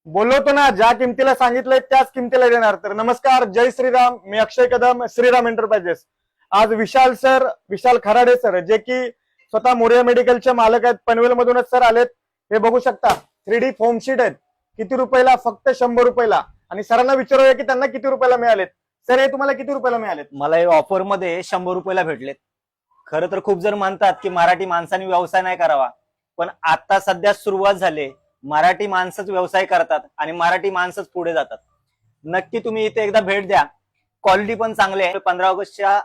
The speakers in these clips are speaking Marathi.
बोललो तो ना, ज्या किमतीला सांगितलंय त्याच किमतीला देणार. तर नमस्कार, जय श्रीराम. मी अक्षय कदम, श्रीराम एंटरप्राइजेस. आज विशाल खराडे सर, जे की स्वतः मोरिया मेडिकलचे मालक आहेत, पनवेल मधूनच सर आलेत. हे बघू शकता, 3D फोम शीट आहेत. किती रुपयाला? फक्त 100 रुपयाला. आणि सरांना विचारूया की त्यांना किती रुपयाला मिळालेत. सर, हे तुम्हाला किती रुपयाला मिळालेत? मला हे ऑफर मध्ये 100 रुपयाला भेटलेत. खरं तर खूप जण म्हणतात की मराठी माणसाने व्यवसाय नाही करावा, पण आता सध्या सुरुवात झाली. मराठी माणसंच व्यवसाय करतात आणि मराठी माणसंच पुढे जातात. नक्की तुम्ही इथे एकदा भेट द्या. क्वालिटी पण चांगली आहे. 15 ऑगस्टच्या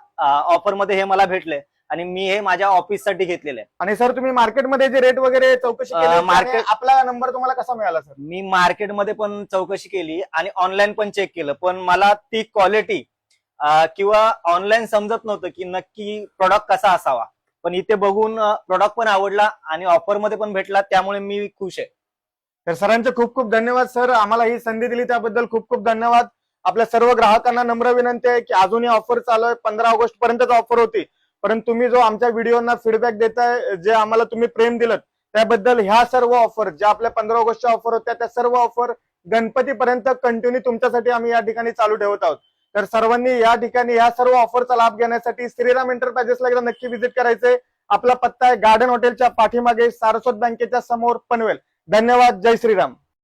ऑफर मध्ये हे मला भेटले आणि मी हे माझ्या ऑफिस साठी घेतलेले आहे. आणि सर, तुम्ही मार्केटमध्ये जे रेट वगैरे चौकशी केली, मार्केट- आपला नंबर तुम्हाला कसा मिळाला सर? मी मार्केटमध्ये पण चौकशी केली आणि ऑनलाईन पण चेक केलं, पण मला ती क्वालिटी किंवा ऑनलाईन समजत नव्हतं की नक्की प्रॉडक्ट कसा असावा. पण इथे बघून प्रॉडक्ट पण आवडला आणि ऑफर मध्ये पण भेटला, त्यामुळे मी खुश आहे. तर सरांचे खूप खूप धन्यवाद सर. आम्हाला ही संधी दिली त्याबद्दल खूप खूप धन्यवाद. आपल्या सर्व ग्राहकांना नम्र विनंती आहे की अजूनही ऑफर चालू आहे. 15 ऑगस्ट पर्यंतच ऑफर होती, परंतु तुम्ही जो आमच्या व्हिडिओना फीडबॅक देताय, जे आम्हाला तुम्ही प्रेम दिलं, त्याबद्दल ह्या सर्व ऑफर ज्या आपल्या 15 ऑगस्टच्या ऑफर होत्या, त्या सर्व ऑफर गणपतीपर्यंत कंटिन्यू तुमच्यासाठी आम्ही या ठिकाणी चालू ठेवत आहोत. तर सर्वांनी या ठिकाणी या सर्व ऑफरचा लाभ घेण्यासाठी श्रीराम एंटरप्राइजेसला एकदा नक्की व्हिजिट करायचंय. आपला पत्ता आहे गार्डन हॉटेलच्या पाठीमागे, सारस्वत बँकेच्या समोर, पनवेल. धन्यवाद. जय श्रीराम.